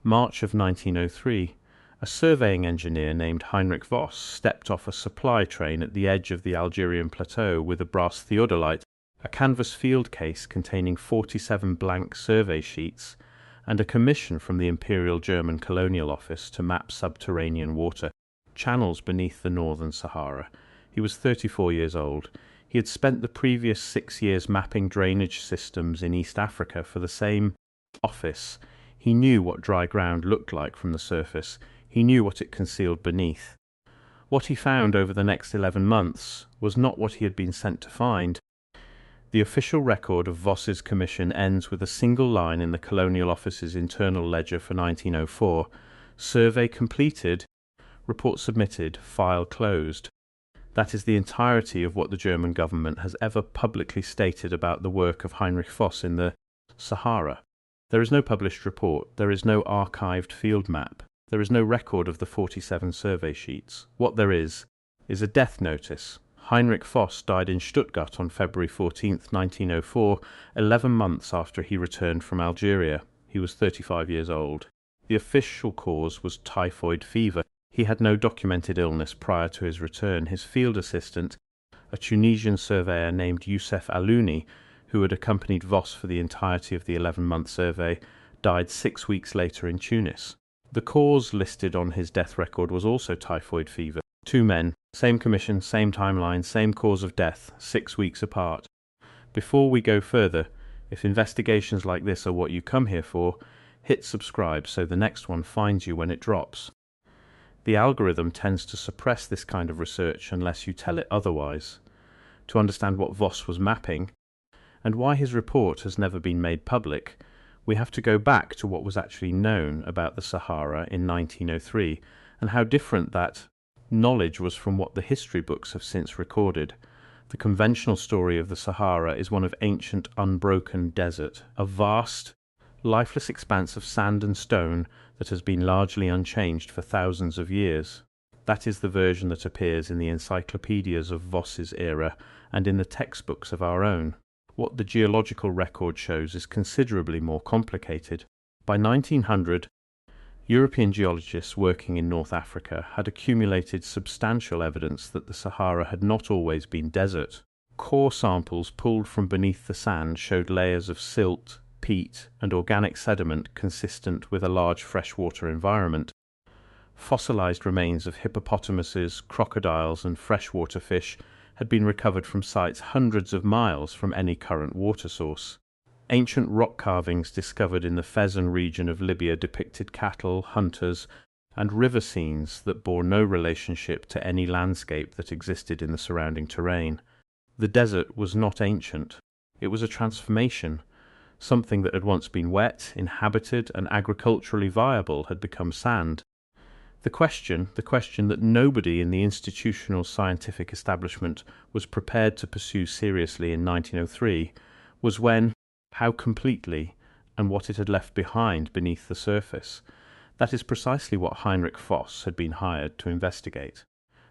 March of 1903, a surveying engineer named Heinrich Voss stepped off a supply train at the edge of the Algerian plateau with a brass theodolite, a canvas field case containing 47 blank survey sheets, and a commission from the Imperial German Colonial Office to map subterranean water channels beneath the northern Sahara. He was 34 years old. He had spent the previous 6 years mapping drainage systems in East Africa for the same office. He knew what dry ground looked like from the surface. He knew what it concealed beneath. What he found over the next 11 months was not what he had been sent to find. The official record of Voss's commission ends with a single line in the Colonial Office's internal ledger for 1904: survey completed, report submitted, file closed. That is the entirety of what the German government has ever publicly stated about the work of Heinrich Voss in the Sahara. There is no published report, there is no archived field map, there is no record of the 47 survey sheets. What there is a death notice. Heinrich Voss died in Stuttgart on February 14, 1904, 11 months after he returned from Algeria. He was 35 years old. The official cause was typhoid fever. He had no documented illness prior to his return. His field assistant, a Tunisian surveyor named Youssef Alouni, who had accompanied Voss for the entirety of the 11-month survey, died 6 weeks later in Tunis. The cause listed on his death record was also typhoid fever. 2 men, same commission, same timeline, same cause of death, 6 weeks apart. Before we go further, if investigations like this are what you come here for, hit subscribe so the next one finds you when it drops. The algorithm tends to suppress this kind of research unless you tell it otherwise. To understand what Voss was mapping, and why his report has never been made public, we have to go back to what was actually known about the Sahara in 1903, and how different that knowledge was from what the history books have since recorded. The conventional story of the Sahara is one of ancient, unbroken desert, a vast, lifeless expanse of sand and stone that has been largely unchanged for thousands of years. That is the version that appears in the encyclopedias of Voss's era and in the textbooks of our own. What the geological record shows is considerably more complicated. By 1900, European geologists working in North Africa had accumulated substantial evidence that the Sahara had not always been desert. Core samples pulled from beneath the sand showed layers of silt, peat, and organic sediment consistent with a large freshwater environment. Fossilized remains of hippopotamuses, crocodiles, and freshwater fish had been recovered from sites hundreds of miles from any current water source. Ancient rock carvings discovered in the Fezzan region of Libya depicted cattle, hunters, and river scenes that bore no relationship to any landscape that existed in the surrounding terrain. The desert was not ancient. It was a transformation. Something that had once been wet, inhabited, and agriculturally viable had become sand. The question that nobody in the institutional scientific establishment was prepared to pursue seriously in 1903 was when, how completely, and what it had left behind beneath the surface. That is precisely what Heinrich Voss had been hired to investigate.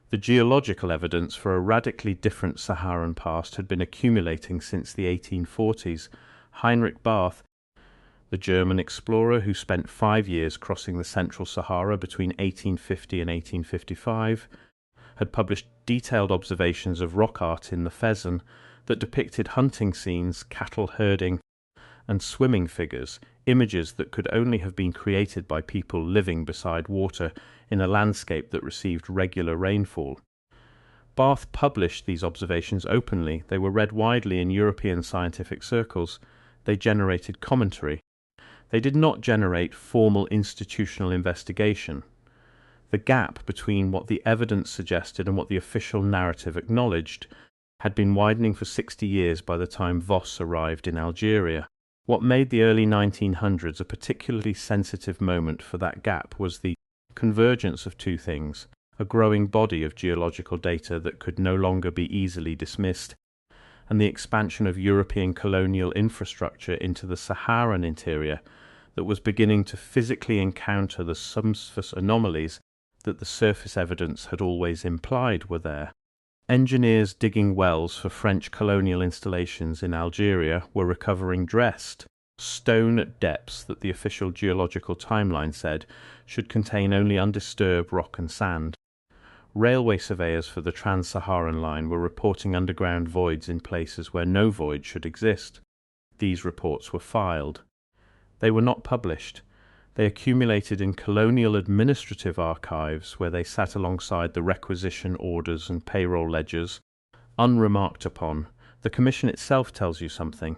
The geological evidence for a radically different Saharan past had been accumulating since the 1840s. Heinrich Barth, the German explorer who spent 5 years crossing the central Sahara between 1850 and 1855, had published detailed observations of rock art in the Fezzan that depicted hunting scenes, cattle herding, and swimming figures, images that could only have been created by people living beside water in a landscape that received regular rainfall. Barth published these observations openly. They were read widely in European scientific circles. They generated commentary. They did not generate formal institutional investigation. The gap between what the evidence suggested and what the official narrative acknowledged had been widening for 60 years by the time Voss arrived in Algeria. What made the early 1900s a particularly sensitive moment for that gap was the convergence of 2 things: a growing body of geological data that could no longer be easily dismissed, and the expansion of European colonial infrastructure into the Saharan interior that was beginning to physically encounter the subsurface anomalies that the surface evidence had always implied were there. Engineers digging wells for French colonial installations in Algeria were recovering dressed, stone at depths that the official geological timeline said should contain only undisturbed rock and sand. Railway surveyors for the Trans-Saharan line were reporting underground voids in places where no void should exist. These reports were filed. They were not published. They accumulated in colonial administrative archives where they sat alongside the requisition orders and payroll ledgers, unremarked upon. The Commission itself tells you something.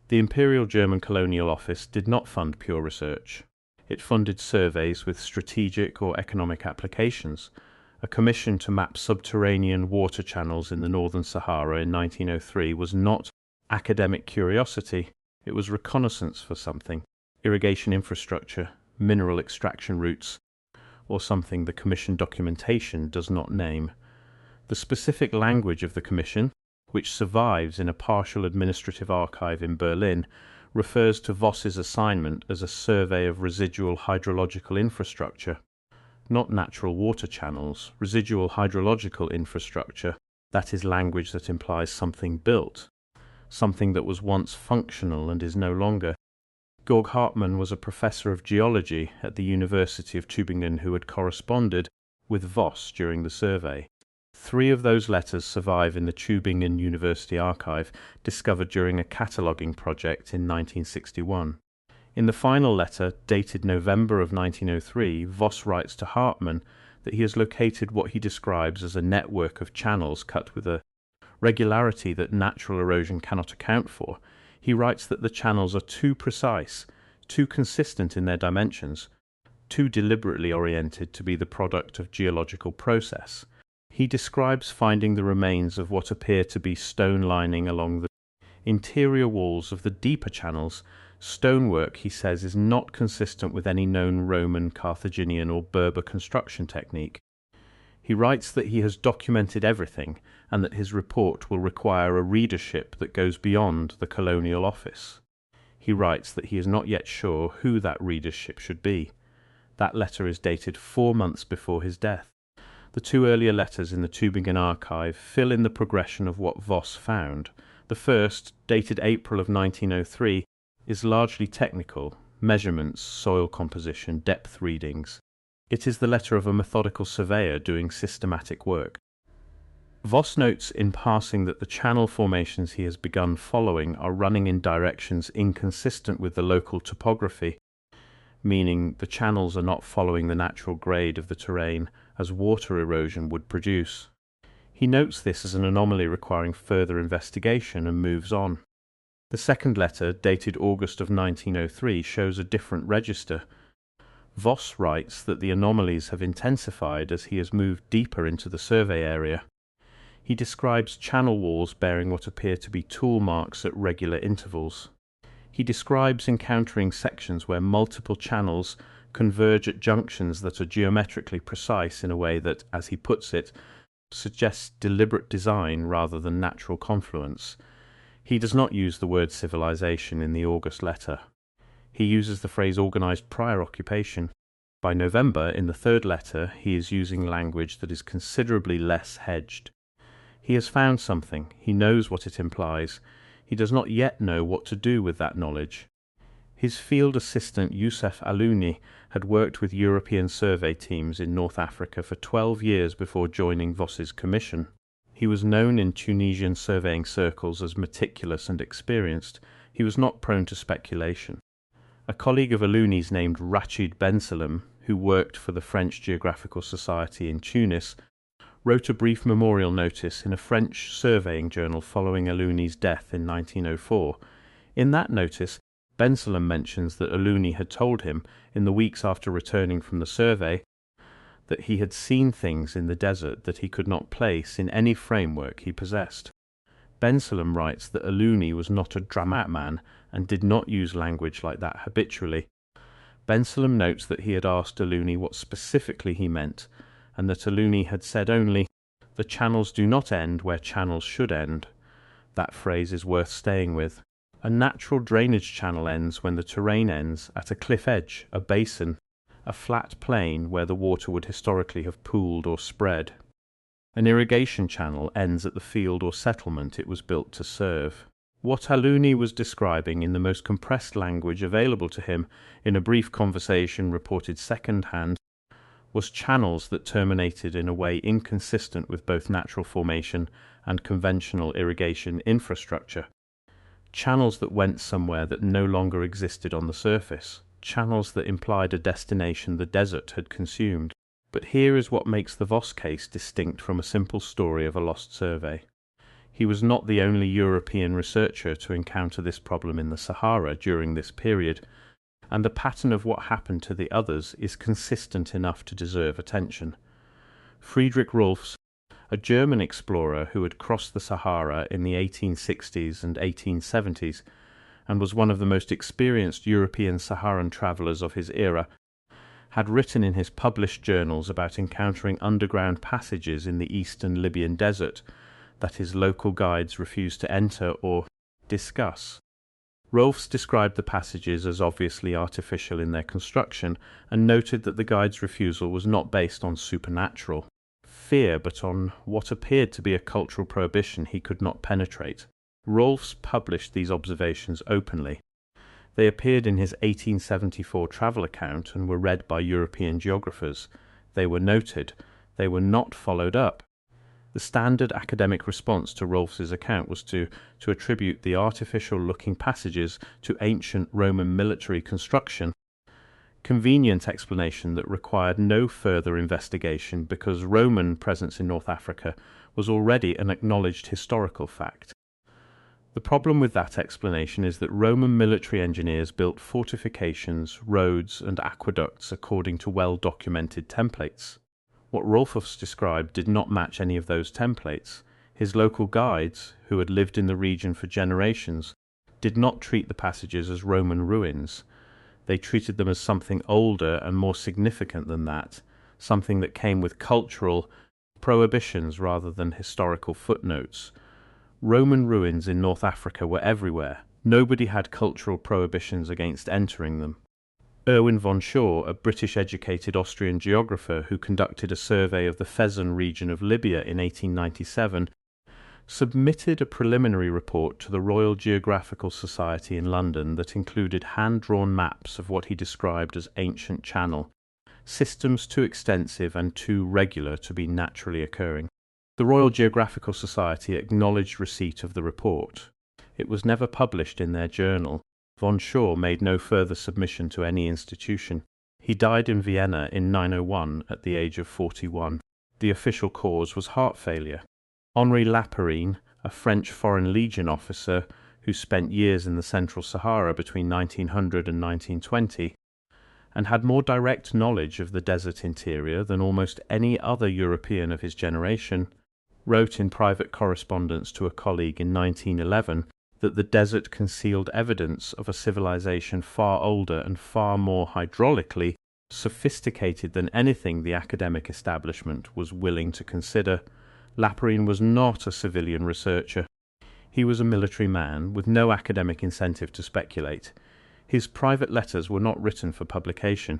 The Imperial German Colonial Office did not fund pure research. It funded surveys with strategic or economic applications. A commission to map subterranean water channels in the northern Sahara in 1903 was not academic curiosity, it was reconnaissance for something. Irrigation infrastructure, mineral extraction routes, or something the Commission documentation does not name. The specific language of the Commission, which survives in a partial administrative archive in Berlin, refers to Voss's assignment as a survey of residual hydrological infrastructure, not natural water channels. Residual hydrological infrastructure, that is language that implies something built, something that was once functional and is no longer. Georg Hartmann was a professor of geology at the University of Tübingen who had corresponded with Voss during the survey. 3 of those letters survive in the Tübingen University archive, discovered during a cataloguing project in 1961. In the final letter, dated November of 1903, Voss writes to Hartmann that he has located what he describes as a network of channels cut with a regularity that natural erosion cannot account for. He writes that the channels are too precise, too consistent in their dimensions, too deliberately oriented to be the product of geological process. He describes finding the remains of what appear to be stone lining along the interior walls of the deeper channels. Stonework, he says, is not consistent with any known Roman, Carthaginian or Berber construction technique. He writes that he has documented everything and that his report will require a readership that goes beyond the Colonial Office. He writes that he is not yet sure who that readership should be. That letter is dated 4 months before his death. The 2 earlier letters in the Tübingen archive fill in the progression of what Voss found. The first, dated April of 1903, is largely technical: measurements, soil composition, depth readings. It is the letter of a methodical surveyor doing systematic work. Voss notes in passing that the channel formations he has begun following are running in directions inconsistent with the local topography, meaning the channels are not following the natural grade of the terrain as water erosion would produce. He notes this as an anomaly requiring further investigation and moves on. The second letter, dated August of 1903, shows a different register. Voss writes that the anomalies have intensified as he has moved deeper into the survey area. He describes channel walls bearing what appear to be tool marks at regular intervals. He describes encountering sections where multiple channels converge at junctions that are geometrically precise in a way that, as he puts it, suggests deliberate design rather than natural confluence. He does not use the word civilization in the August letter. He uses the phrase organized prior occupation. By November, in the third letter, he is using language that is considerably less hedged. He has found something. He knows what it implies. He does not yet know what to do with that knowledge. His field assistant Youssef Alouni had worked with European survey teams in North Africa for 12 years before joining Voss's commission. He was known in Tunisian surveying circles as meticulous and experienced. He was not prone to speculation. A colleague of Alouni's named Rachid Bensalam, who worked for the French Geographical Society in Tunis, wrote a brief memorial notice in a French surveying journal following Alouni's death in 1904. In that notice, Bensalam mentions that Alouni had told him, in the weeks after returning from the survey, that he had seen things in the desert that he could not place in any framework he possessed. Bensalam writes that Alouni was not a dramatic man and did not use language like that habitually. Bensalam notes that he had asked Alouni what specifically he meant, and that Alouni had said only, "The channels do not end where channels should end." That phrase is worth staying with. A natural drainage channel ends when the terrain ends at a cliff edge, a basin, a flat plain where the water would historically have pooled or spread. An irrigation channel ends at the field or settlement it was built to serve. What Aluni was describing in the most compressed language available to him in a brief conversation reported second-hand was channels that terminated in a way inconsistent with both natural formation and conventional irrigation infrastructure. Channels that went somewhere that no longer existed on the surface. Channels that implied a destination the desert had consumed. But here is what makes the Voss case distinct from a simple story of a lost survey. He was not the only European researcher to encounter this problem in the Sahara during this period, and the pattern of what happened to the others is consistent enough to deserve attention. Friedrich Rolfs, a German explorer who had crossed the Sahara in the 1860s and 1870s, and was one of the most experienced European Saharan travellers of his era, had written in his published journals about encountering underground passages in the eastern Libyan desert that his local guides refused to enter or discuss. Rolfs described the passages as obviously artificial in their construction and noted that the guide's refusal was not based on supernatural fear but on what appeared to be a cultural prohibition he could not penetrate. Rolfs published these observations openly. They appeared in his 1874 travel account and were read by European geographers. They were noted. They were not followed up. The standard academic response to Rolfs's account was to attribute the artificial-looking passages to ancient Roman military construction. Convenient explanation that required no further investigation because Roman presence in North Africa was already an acknowledged historical fact. The problem with that explanation is that Roman military engineers built fortifications, roads, and aqueducts according to well-documented templates. What Rolfs described did not match any of those templates. His local guides, who had lived in the region for generations, did not treat the passages as Roman ruins. They treated them as something older and more significant than that, something that came with cultural prohibitions rather than historical footnotes. Roman ruins in North Africa were everywhere. Nobody had cultural prohibitions against entering them. Erwin von Shaw, a British-educated Austrian geographer who conducted a survey of the Fezzan region of Libya in 1897, submitted a preliminary report to the Royal Geographical Society in London that included hand-drawn maps of what he described as ancient channel, systems too extensive and too regular to be naturally occurring. The Royal Geographical Society acknowledged receipt of the report. It was never published in their journal. Von Shaw made no further submission to any institution. He died in Vienna in 901 at the age of 41. The official cause was heart failure. Henri Laperrine, a French Foreign Legion officer who spent years in the Central Sahara between 1900 and 1920, and had more direct knowledge of the desert interior than almost any other European of his generation, wrote in private correspondence to a colleague in 1911 that the desert concealed evidence of a civilization far older and far more hydraulically sophisticated than anything the academic establishment was willing to consider. Laperrine was not a civilian researcher. He was a military man with no academic incentive to speculate. His private letters were not written for publication.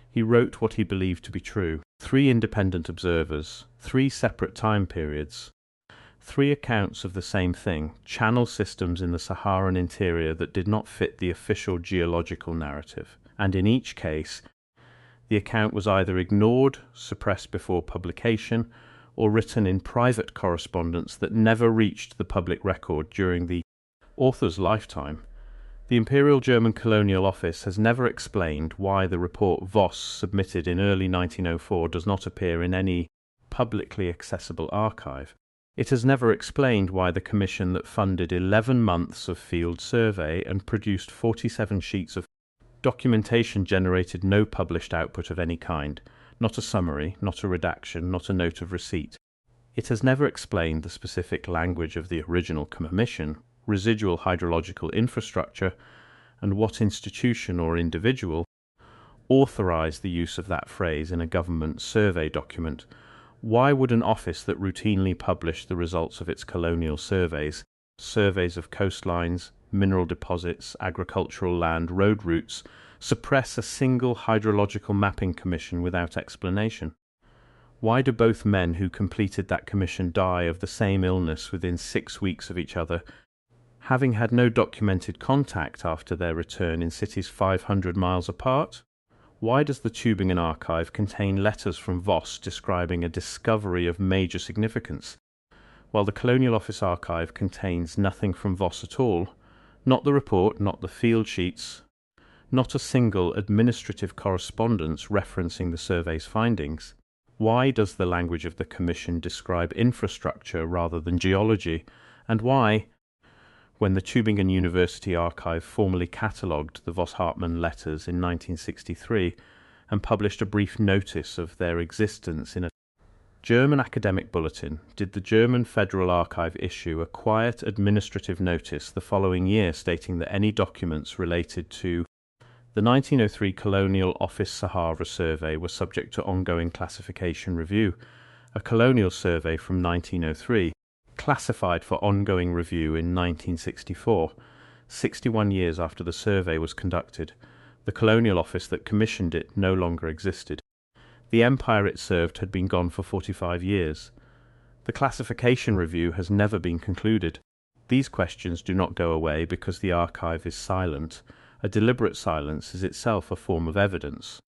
He wrote what he believed to be true. 3 independent observers, 3 separate time periods, 3 accounts of the same thing, channel systems in the Saharan interior that did not fit the official geological narrative. And in each case, the account was either ignored, suppressed before publication, or written in private correspondence that never reached the public record during the author's lifetime. The Imperial German Colonial Office has never explained why the report Voss submitted in early 1904 does not appear in any publicly accessible archive. It has never explained why the commission that funded 11 months of field survey and produced 47 sheets of documentation generated no published output of any kind, not a summary, not a redaction, not a note of receipt. It has never explained the specific language of the original commission, residual hydrological infrastructure, and what institution or individual authorized the use of that phrase in a government survey document. Why would an office that routinely published the results of its colonial surveys, surveys of coastlines, mineral deposits, agricultural land, road routes, suppress a single hydrological mapping commission without explanation? Why do both men who completed that commission die of the same illness within 6 weeks of each other? having had no documented contact after their return in cities 500 miles apart? Why does the Tübingen archive contain letters from Voss describing a discovery of major significance, while the Colonial Office archive contains nothing from Voss at all? Not the report, not the field sheets, not a single administrative correspondence referencing the survey's findings. Why does the language of the Commission describe infrastructure rather than geology? And why, when the Tübingen University Archive formally catalogued the Voss-Hartmann letters in 1963 and published a brief notice of their existence in a German academic bulletin, did the German Federal Archive issue a quiet administrative notice the following year stating that any documents related to the 1903 Colonial Office Sahara survey were subject to ongoing classification review? A colonial survey from 1903, classified for ongoing review in 1964, 61 years after the survey was conducted. The colonial office that commissioned it no longer existed. The empire it served had been gone for 45 years. The classification review has never been concluded. These questions do not go away because the archive is silent. A deliberate silence is itself a form of evidence.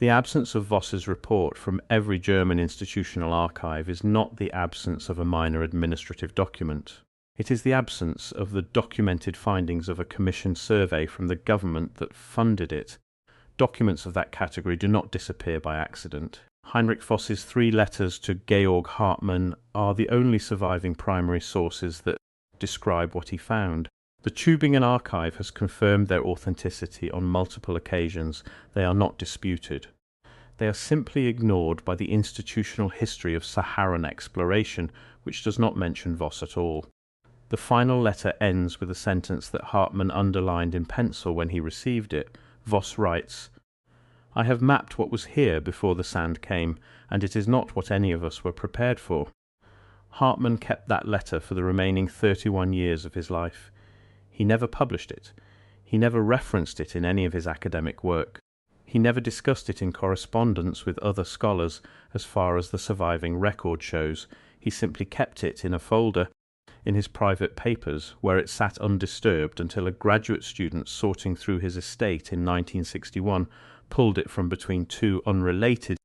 The absence of Voss's report from every German institutional archive is not the absence of a minor administrative document. It is the absence of the documented findings of a commissioned survey from the government that funded it. Documents of that category do not disappear by accident. Heinrich Voss's 3 letters to Georg Hartmann are the only surviving primary sources that describe what he found. The Tübingen archive has confirmed their authenticity on multiple occasions. They are not disputed. They are simply ignored by the institutional history of Saharan exploration, which does not mention Voss at all. The final letter ends with a sentence that Hartmann underlined in pencil when he received it. Voss writes, "I have mapped what was here before the sand came, and it is not what any of us were prepared for." Hartmann kept that letter for the remaining 31 years of his life. He never published it. He never referenced it in any of his academic work. He never discussed it in correspondence with other scholars, as far as the surviving record shows. He simply kept it in a folder in his private papers, where it sat undisturbed until a graduate student sorting through his estate in 1961 pulled it from between 2 unrelated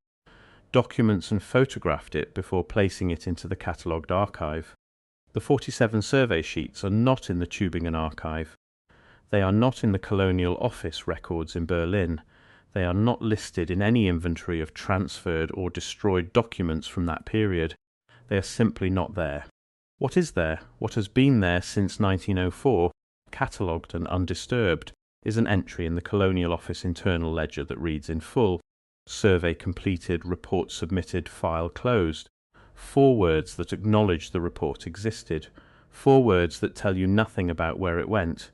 documents and photographed it before placing it into the catalogued archive. The 47 survey sheets are not in the Tübingen archive. They are not in the Colonial Office records in Berlin. They are not listed in any inventory of transferred or destroyed documents from that period. They are simply not there. What is there, what has been there since 1904, catalogued and undisturbed, is an entry in the Colonial Office internal ledger that reads in full: survey completed, report submitted, file closed. 4 words that acknowledge the report existed. 4 words that tell you nothing about where it went.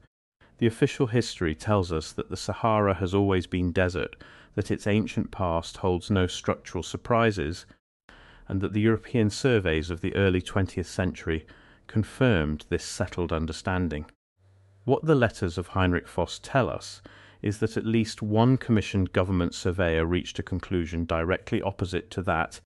The official history tells us that the Sahara has always been desert, that its ancient past holds no structural surprises, and that the European surveys of the early 20th century confirmed this settled understanding. What the letters of Heinrich Voss tell us is that at least one commissioned government surveyor reached a conclusion directly opposite to that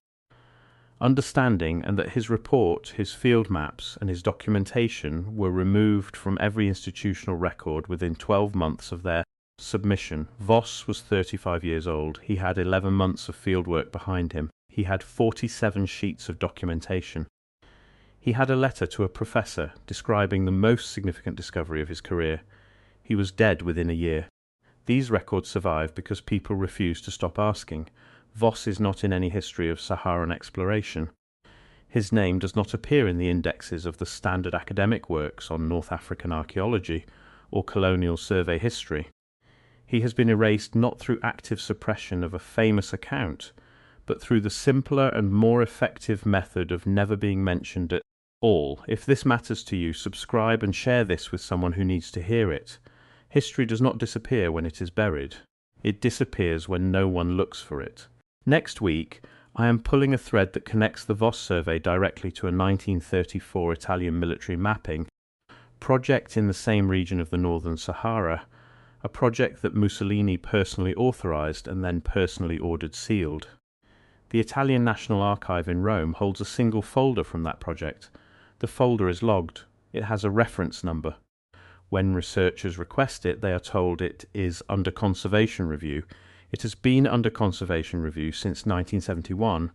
understanding, and that his report, his field maps, and his documentation were removed from every institutional record within 12 months of their submission. Voss was 35 years old. He had 11 months of fieldwork behind him. He had 47 sheets of documentation. He had a letter to a professor describing the most significant discovery of his career. He was dead within a year. These records survive because people refuse to stop asking. Voss is not in any history of Saharan exploration. His name does not appear in the indexes of the standard academic works on North African archaeology or colonial survey history. He has been erased not through active suppression of a famous account, but through the simpler and more effective method of never being mentioned at all. If this matters to you, subscribe and share this with someone who needs to hear it. History does not disappear when it is buried. It disappears when no one looks for it. Next week, I am pulling a thread that connects the Voss survey directly to a 1934 Italian military mapping project in the same region of the Northern Sahara, a project that Mussolini personally authorized and then personally ordered sealed. The Italian National Archive in Rome holds a single folder from that project. The folder is logged. It has a reference number. When researchers request it, they are told it is under conservation review. It has been under conservation review since 1971,